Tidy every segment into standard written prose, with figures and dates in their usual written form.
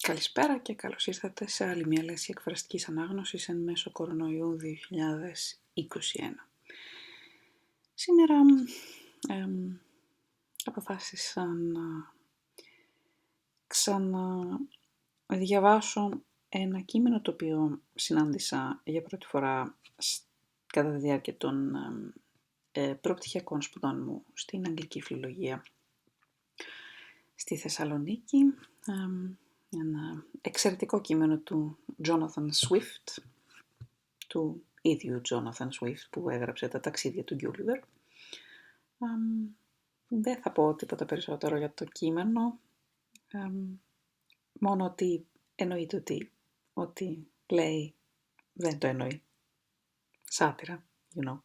Καλησπέρα και καλώς ήρθατε σε άλλη μια λέξη εκφραστικής ανάγνωσης εν μέσω κορονοϊού 2021. Σήμερα αποφάσισα να ξαναδιαβάσω ένα κείμενο το οποίο συνάντησα για πρώτη φορά κατά τη διάρκεια των προπτυχιακών σπουδών μου στην αγγλική φιλολογία στη Θεσσαλονίκη. Ένα εξαιρετικό κείμενο του Jonathan Swift, του ίδιου Jonathan Swift που έγραψε τα ταξίδια του Gulliver. Δεν θα πω τίποτα περισσότερο για το κείμενο, μόνο ότι εννοείται ότι λέει δεν το εννοεί. Σάτυρα, you know.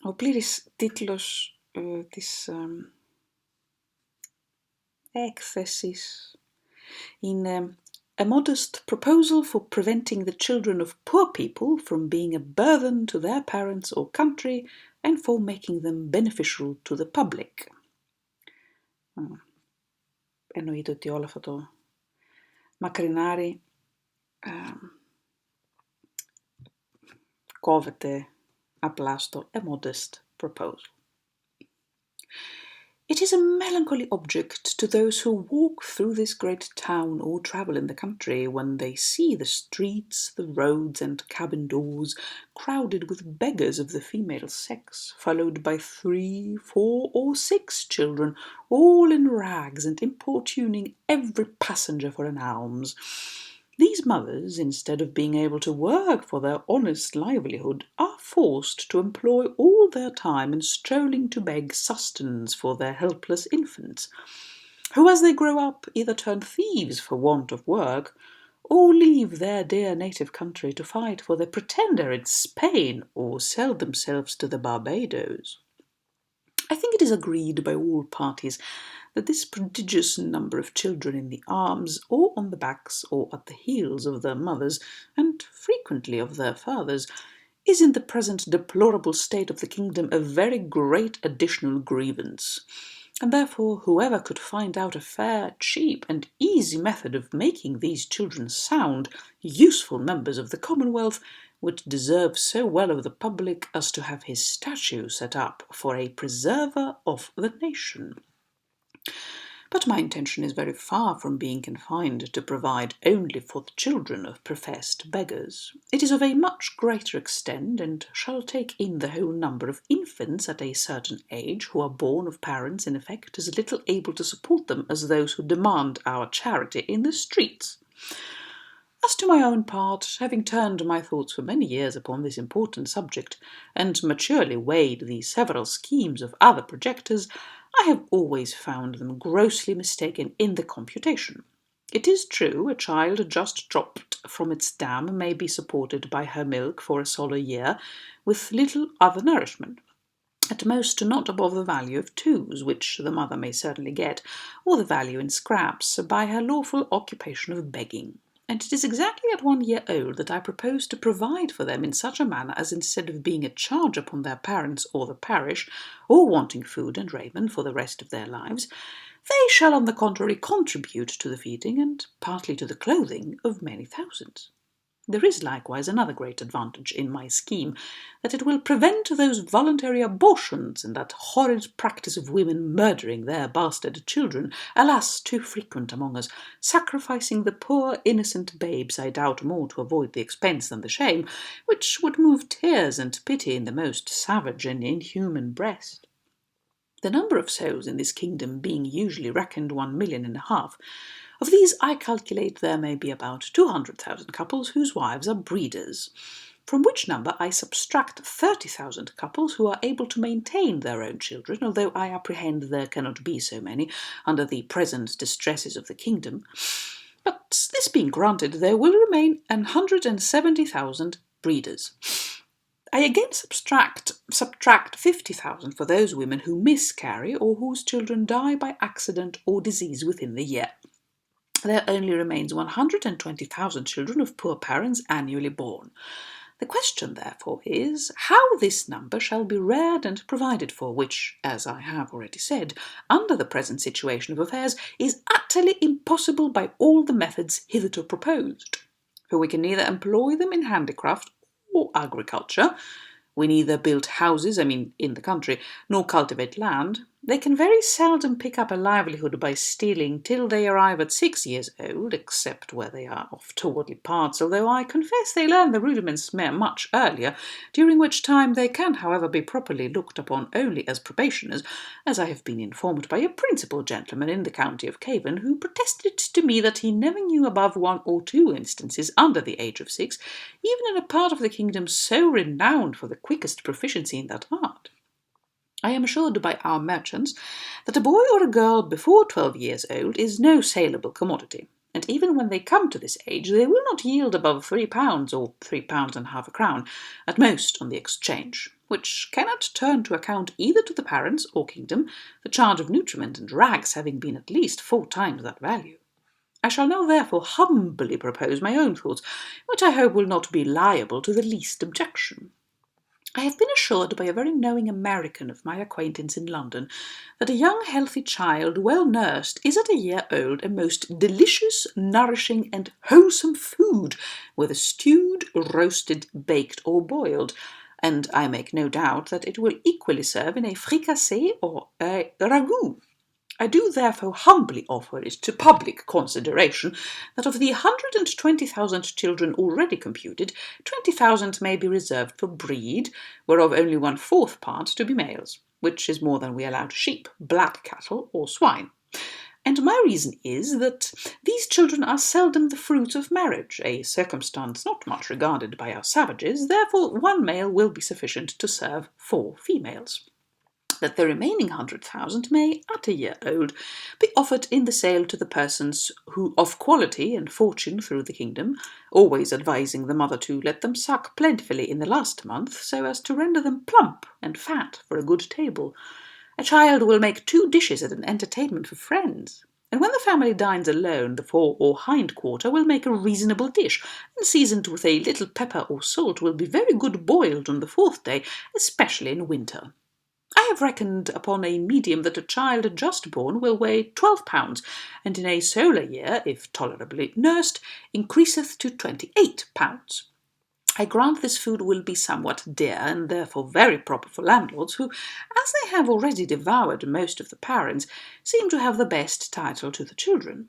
Ο πλήρης τίτλος της έκθεσης είναι A modest proposal for preventing the children of poor people from being a burden to their parents or country and for making them beneficial to the public. Εννοείται ότι όλο αυτό το μακρινάρι κόβεται απλά στο A modest proposal. It is a melancholy object to those who walk through this great town or travel in the country when they see the streets, the roads and cabin doors crowded with beggars of the female sex, followed by 3, 4 or 6 children, all in rags and importuning every passenger for an alms. These mothers, instead of being able to work for their honest livelihood, are forced to employ all their time in strolling to beg sustenance for their helpless infants, who as they grow up either turn thieves for want of work, or leave their dear native country to fight for the pretender in Spain, or sell themselves to the Barbados. I think it is agreed by all parties that this prodigious number of children in the arms, or on the backs, or at the heels of their mothers, and frequently of their fathers, is in the present deplorable state of the kingdom a very great additional grievance, and therefore whoever could find out a fair, cheap, and easy method of making these children sound, useful members of the Commonwealth would deserve so well of the public as to have his statue set up for a preserver of the nation. But my intention is very far from being confined to provide only for the children of professed beggars. It is of a much greater extent, and shall take in the whole number of infants at a certain age who are born of parents in effect as little able to support them as those who demand our charity in the streets. As to my own part, having turned my thoughts for many years upon this important subject, and maturely weighed the several schemes of other projectors, I have always found them grossly mistaken in the computation. It is true, a child just dropped from its dam may be supported by her milk for a solar year, with little other nourishment, at most not above the value of 2s, which the mother may certainly get, or the value in scraps, by her lawful occupation of begging. And it is exactly at 1 year old that I propose to provide for them in such a manner as instead of being a charge upon their parents or the parish, or wanting food and raiment for the rest of their lives, they shall on the contrary contribute to the feeding and partly to the clothing of many thousands. There is likewise another great advantage in my scheme, that it will prevent those voluntary abortions and that horrid practice of women murdering their bastard children, alas, too frequent among us, sacrificing the poor innocent babes, I doubt, more to avoid the expense than the shame, which would move tears and pity in the most savage and inhuman breast. The number of souls in this kingdom being usually reckoned 1,5 million, of these I calculate there may be about 200,000 couples whose wives are breeders, from which number I subtract 30,000 couples who are able to maintain their own children, although I apprehend there cannot be so many under the present distresses of the kingdom. But this being granted, there will remain 170,000 breeders. I again subtract 50,000 for those women who miscarry or whose children die by accident or disease within the year. There only remains 120,000 children of poor parents annually born. The question, therefore, is how this number shall be reared and provided for, which, as I have already said, under the present situation of affairs, is utterly impossible by all the methods hitherto proposed. For we can neither employ them in handicraft or agriculture. We neither build houses, in the country, nor cultivate land. They can very seldom pick up a livelihood by stealing till they arrive at 6 years old, except where they are of towardly parts, although I confess they learn the rudiments much earlier, during which time they can, however, be properly looked upon only as probationers, as I have been informed by a principal gentleman in the county of Cavan, who protested to me that he never knew above 1 or 2 instances under the age of 6, even in a part of the kingdom so renowned for the quickest proficiency in that art. I am assured by our merchants that a boy or a girl before 12 years old is no saleable commodity, and even when they come to this age they will not yield above £3 or £3.5 a crown, at most on the exchange, which cannot turn to account either to the parents or kingdom, the charge of nutriment and rags having been at least 4 times that value. I shall now therefore humbly propose my own thoughts, which I hope will not be liable to the least objection. I have been assured by a very knowing American of my acquaintance in London that a young healthy child well nursed is at a year old a most delicious, nourishing, and wholesome food, whether stewed, roasted, baked, or boiled, and I make no doubt that it will equally serve in a fricassee or a ragout. I do therefore humbly offer it to public consideration that of the 120,000 children already computed, 20,000 may be reserved for breed, whereof only 1/4 part to be males, which is more than we allow to sheep, black cattle, or swine. And my reason is that these children are seldom the fruits of marriage, a circumstance not much regarded by our savages, therefore 1 male will be sufficient to serve 4 females. That the remaining 100,000 may, at a year old, be offered in the sale to the persons who of quality and fortune through the kingdom, always advising the mother to let them suck plentifully in the last month, so as to render them plump and fat for a good table. A child will make 2 dishes at an entertainment for friends, and when the family dines alone, the fore or hind quarter will make a reasonable dish, and seasoned with a little pepper or salt will be very good boiled on the 4th day, especially in winter. I have reckoned upon a medium that a child just born will weigh 12 pounds, and in a solar year, if tolerably nursed, increaseth to 28 pounds. I grant this food will be somewhat dear, and therefore very proper for landlords, who, as they have already devoured most of the parents, seem to have the best title to the children.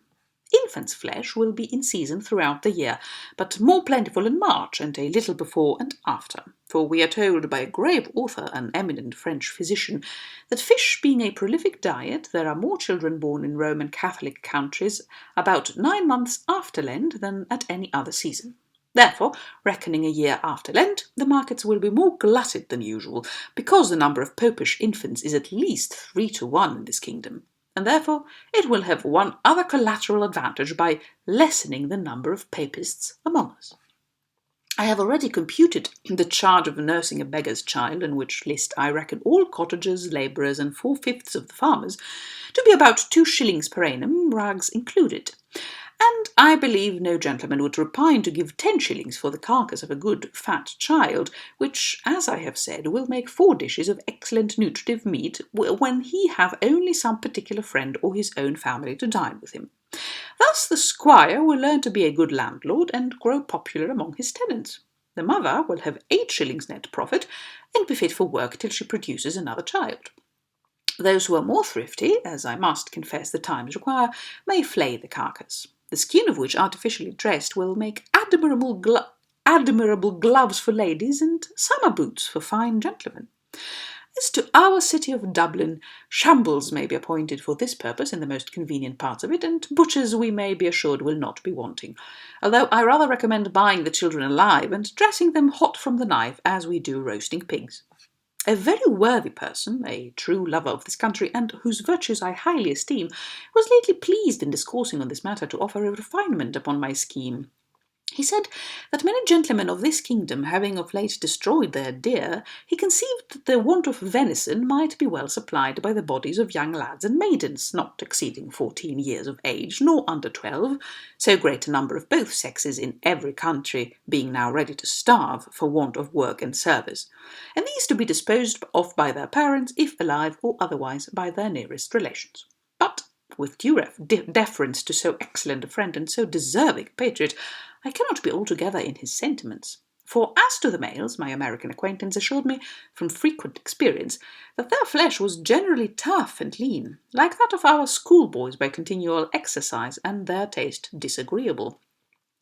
Infant's flesh will be in season throughout the year, but more plentiful in March and a little before and after, for we are told by a grave author, an eminent French physician, that fish being a prolific diet, there are more children born in Roman Catholic countries about 9 months after Lent than at any other season. Therefore, reckoning a year after Lent, the markets will be more glutted than usual, because the number of popish infants is at least 3 to 1 in this kingdom, and therefore it will have one other collateral advantage by lessening the number of papists among us. I have already computed the charge of nursing a beggar's child, in which list I reckon all cottagers, labourers, and 4/5 of the farmers, to be about 2 shillings per annum, rags included. And I believe no gentleman would repine to give 10 shillings for the carcass of a good fat child, which, as I have said, will make 4 dishes of excellent nutritive meat when he have only some particular friend or his own family to dine with him. Thus the squire will learn to be a good landlord and grow popular among his tenants. The mother will have 8 shillings net profit and be fit for work till she produces another child. Those who are more thrifty, as I must confess the times require, may flay the carcass, the skin of which, artificially dressed, will make admirable gloves for ladies and summer boots for fine gentlemen. As to our city of Dublin, shambles may be appointed for this purpose in the most convenient parts of it, and butchers, we may be assured, will not be wanting, although I rather recommend buying the children alive and dressing them hot from the knife, as we do roasting pigs. A very worthy person, a true lover of this country, and whose virtues I highly esteem, was lately pleased in discoursing on this matter to offer a refinement upon my scheme. He said that many gentlemen of this kingdom having of late destroyed their deer, he conceived that the want of venison might be well supplied by the bodies of young lads and maidens, not exceeding 14 years of age, nor under 12, so great a number of both sexes in every country being now ready to starve for want of work and service, and these to be disposed of by their parents, if alive, or otherwise by their nearest relations. But, with due deference to so excellent a friend and so deserving a patriot, I cannot be altogether in his sentiments. For as to the males, my American acquaintance assured me, from frequent experience, that their flesh was generally tough and lean, like that of our schoolboys by continual exercise, and their taste disagreeable,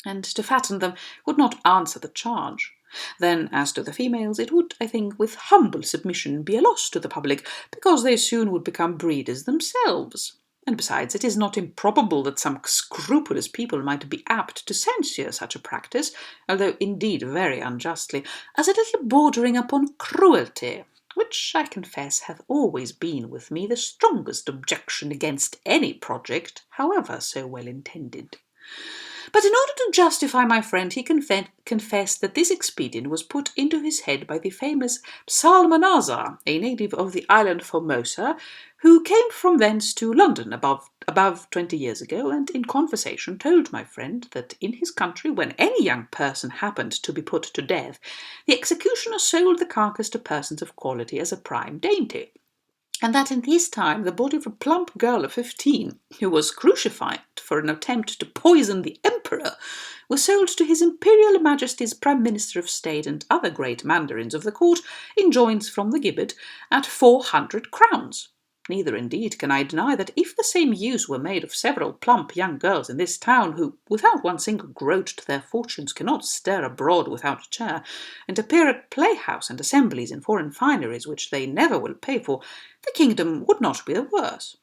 and to fatten them would not answer the charge. Then, as to the females, it would, I think, with humble submission, be a loss to the public, because they soon would become breeders themselves. And besides, it is not improbable that some scrupulous people might be apt to censure such a practice, although indeed very unjustly, as a little bordering upon cruelty, which I confess hath always been with me the strongest objection against any project, however so well intended. But in order to justify my friend, he confessed that this expedient was put into his head by the famous Salmanazar, a native of the island Formosa, who came from thence to London above 20 years ago, and in conversation told my friend that in his country, when any young person happened to be put to death, the executioner sold the carcass to persons of quality as a prime dainty, and that in his time the body of a plump girl of 15, who was crucified for an attempt to poison the emperor, was sold to his Imperial Majesty's Prime Minister of State and other great mandarins of the court in joints from the gibbet at 400 crowns. Neither, indeed, can I deny that if the same use were made of several plump young girls in this town, who, without one single groat to their fortunes, cannot stir abroad without a chair, and appear at playhouse and assemblies in foreign fineries which they never will pay for, the kingdom would not be the worse.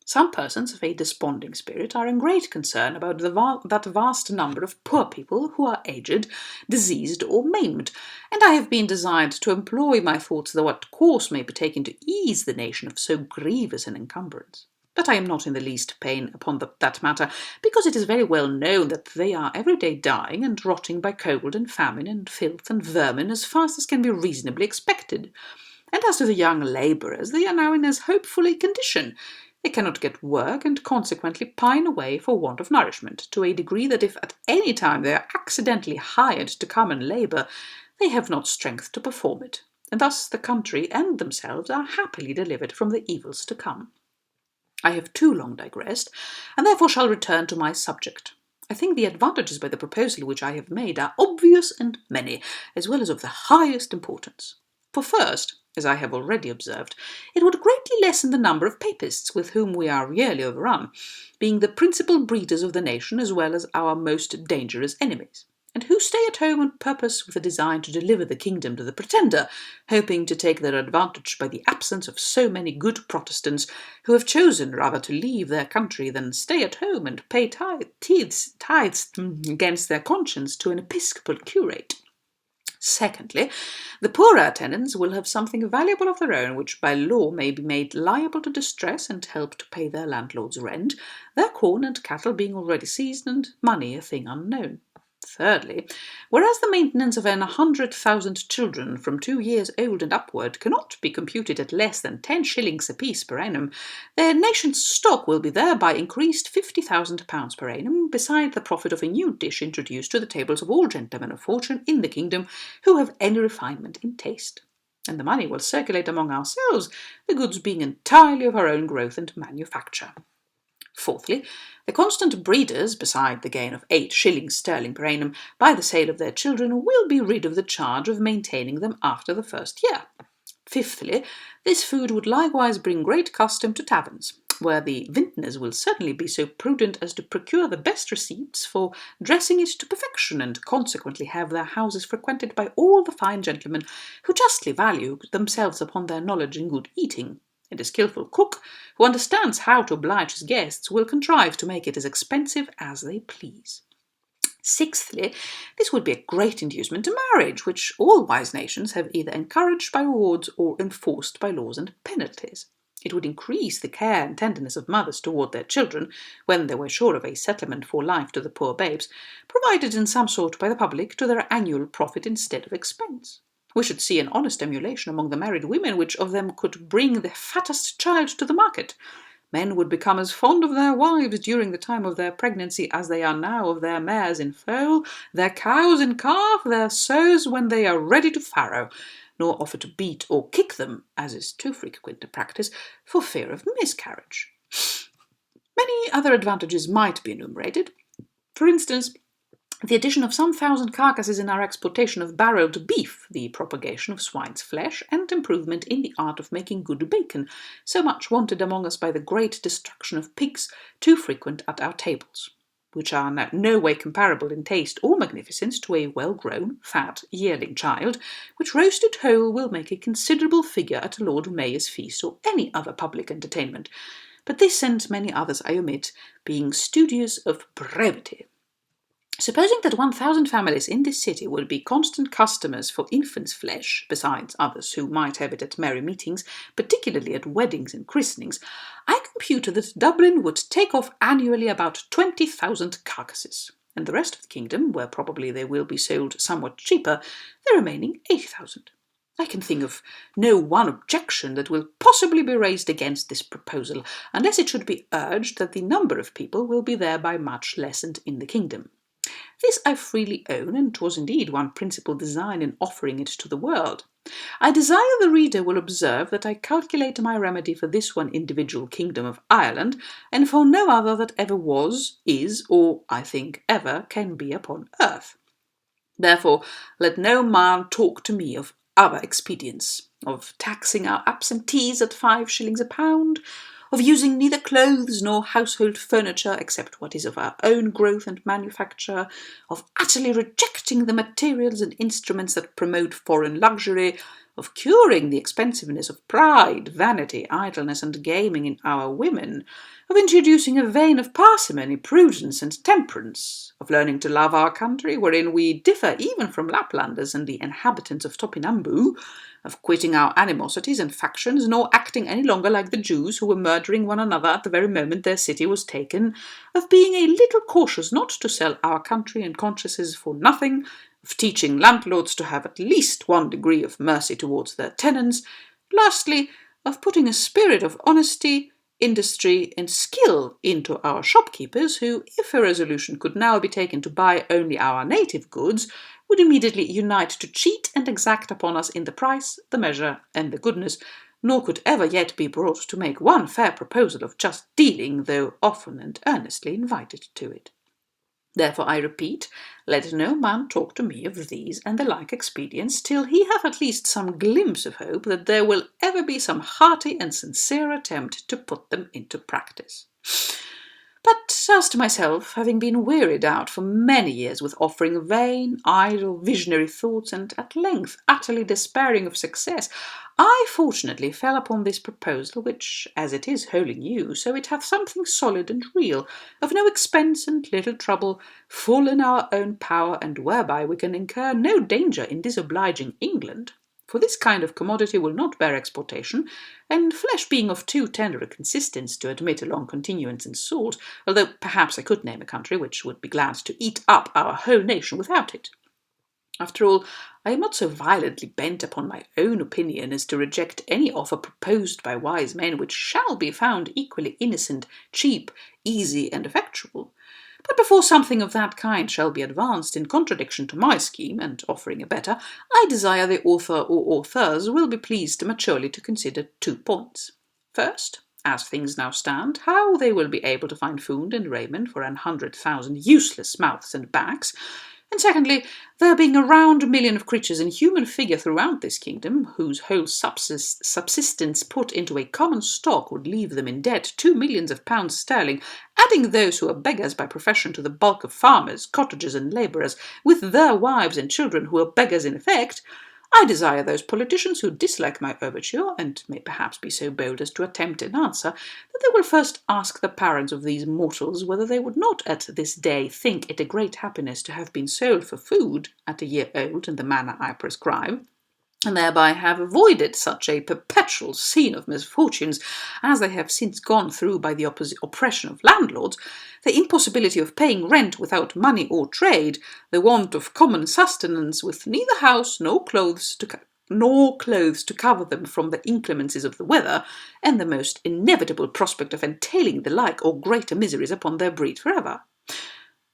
Some persons of a desponding spirit are in great concern about that vast number of poor people who are aged, diseased, or maimed, and I have been desired to employ my thoughts what course may be taken to ease the nation of so grievous an encumbrance. But I am not in the least pain upon that matter, because it is very well known that they are every day dying and rotting by cold and famine and filth and vermin as fast as can be reasonably expected. And as to the young labourers, they are now in as hopeful a condition. They cannot get work, and consequently pine away for want of nourishment, to a degree that if at any time they are accidentally hired to come and labour, they have not strength to perform it, and thus the country and themselves are happily delivered from the evils to come. I have too long digressed, and therefore shall return to my subject. I think the advantages by the proposal which I have made are obvious and many, as well as of the highest importance. For first, as I have already observed, it would greatly lessen the number of papists with whom we are yearly overrun, being the principal breeders of the nation as well as our most dangerous enemies, and who stay at home on purpose with a design to deliver the kingdom to the Pretender, hoping to take their advantage by the absence of so many good Protestants, who have chosen rather to leave their country than stay at home and pay tithes against their conscience to an episcopal curate. Secondly, the poorer tenants will have something valuable of their own, which by law may be made liable to distress and help to pay their landlord's rent, their corn and cattle being already seized and money a thing unknown. Thirdly, whereas the maintenance of 100,000 children from 2 years old and upward cannot be computed at less than 10 shillings apiece per annum, their nation's stock will be thereby increased £50,000 per annum, beside the profit of a new dish introduced to the tables of all gentlemen of fortune in the kingdom who have any refinement in taste. And the money will circulate among ourselves, the goods being entirely of our own growth and manufacture. Fourthly, the constant breeders, beside the gain of 8 shillings sterling per annum by the sale of their children, will be rid of the charge of maintaining them after the first year. Fifthly, this food would likewise bring great custom to taverns, where the vintners will certainly be so prudent as to procure the best receipts for dressing it to perfection, and consequently have their houses frequented by all the fine gentlemen who justly value themselves upon their knowledge in good eating. And a skilful cook, who understands how to oblige his guests, will contrive to make it as expensive as they please. Sixthly, this would be a great inducement to marriage, which all wise nations have either encouraged by rewards or enforced by laws and penalties. It would increase the care and tenderness of mothers toward their children, when they were sure of a settlement for life to the poor babes, provided in some sort by the public to their annual profit instead of expense. We should see an honest emulation among the married women which of them could bring the fattest child to the market. Men would become as fond of their wives during the time of their pregnancy as they are now of their mares in foal, their cows in calf, their sows when they are ready to farrow, nor offer to beat or kick them, as is too frequent a practice, for fear of miscarriage. Many other advantages might be enumerated. For instance, the addition of some 1,000 carcasses in our exportation of barreled beef, the propagation of swine's flesh, and improvement in the art of making good bacon, so much wanted among us by the great destruction of pigs too frequent at our tables, which are no way comparable in taste or magnificence to a well-grown, fat, yearling child, which roasted whole will make a considerable figure at a Lord Mayor's feast or any other public entertainment. But this and many others I omit, being studious of brevity. Supposing that 1,000 families in this city would be constant customers for infant's flesh, besides others who might have it at merry meetings, particularly at weddings and christenings, I compute that Dublin would take off annually about 20,000 carcasses, and the rest of the kingdom, where probably they will be sold somewhat cheaper, the remaining 80,000. I can think of no one objection that will possibly be raised against this proposal, unless it should be urged that the number of people will be thereby much lessened in the kingdom. This I freely own, and 'twas indeed one principal design in offering it to the world. I desire the reader will observe that I calculate my remedy for this one individual kingdom of Ireland, and for no other that ever was, is, or, I think, ever can be upon earth. Therefore, let no man talk to me of other expedients, of taxing our absentees at 5 shillings a pound, of using neither clothes nor household furniture except what is of our own growth and manufacture, of utterly rejecting the materials and instruments that promote foreign luxury, of curing the expensiveness of pride, vanity, idleness, and gaming in our women, of introducing a vein of parsimony, prudence, and temperance, of learning to love our country, wherein we differ even from Laplanders and the inhabitants of Topinambu, of quitting our animosities and factions, nor acting any longer like the Jews who were murdering one another at the very moment their city was taken, of being a little cautious not to sell our country and consciences for nothing, of teaching landlords to have at least one degree of mercy towards their tenants, lastly, of putting a spirit of honesty, industry, and skill into our shopkeepers, who, if a resolution could now be taken to buy only our native goods, would immediately unite to cheat and exact upon us in the price, the measure, and the goodness, nor could ever yet be brought to make one fair proposal of just dealing, though often and earnestly invited to it. Therefore, I repeat, let no man talk to me of these and the like expedients till he have at least some glimpse of hope that there will ever be some hearty and sincere attempt to put them into practice. But as to myself, having been wearied out for many years with offering vain, idle, visionary thoughts, and at length utterly despairing of success, I fortunately fell upon this proposal, which, as it is wholly new, so it hath something solid and real, of no expense and little trouble, full in our own power, and whereby we can incur no danger in disobliging England. For this kind of commodity will not bear exportation, and flesh being of too tender a consistence to admit a long continuance in salt, although perhaps I could name a country which would be glad to eat up our whole nation without it. After all, I am not so violently bent upon my own opinion as to reject any offer proposed by wise men which shall be found equally innocent, cheap, easy, and effectual. But before something of that kind shall be advanced in contradiction to my scheme, and offering a better, I desire the author or authors will be pleased maturely to consider 2 points. First, as things now stand, how they will be able to find food and raiment for 100,000 useless mouths and backs, and secondly, there being a round million of creatures in human figure throughout this kingdom, whose whole subsistence put into a common stock would leave them in debt 2 millions of pounds sterling, adding those who are beggars by profession to the bulk of farmers, cottagers, and labourers, with their wives and children who are beggars in effect, I desire those politicians who dislike my overture, and may perhaps be so bold as to attempt an answer, that they will first ask the parents of these mortals whether they would not at this day think it a great happiness to have been sold for food at a year old in the manner I prescribe, and thereby have avoided such a perpetual scene of misfortunes as they have since gone through by the oppression of landlords, the impossibility of paying rent without money or trade, the want of common sustenance with neither house nor clothes to cover them from the inclemencies of the weather, and the most inevitable prospect of entailing the like or greater miseries upon their breed forever.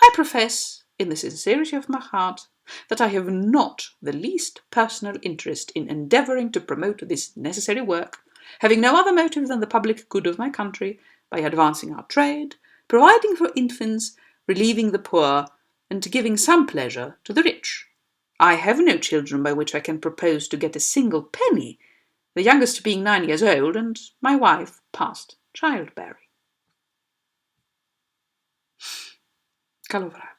I profess, in the sincerity of my heart, that I have not the least personal interest in endeavouring to promote this necessary work, having no other motive than the public good of my country, by advancing our trade, providing for infants, relieving the poor, and giving some pleasure to the rich. I have no children by which I can propose to get a single penny, the youngest being 9 years old, and my wife past childbearing. Καλό βράδυ.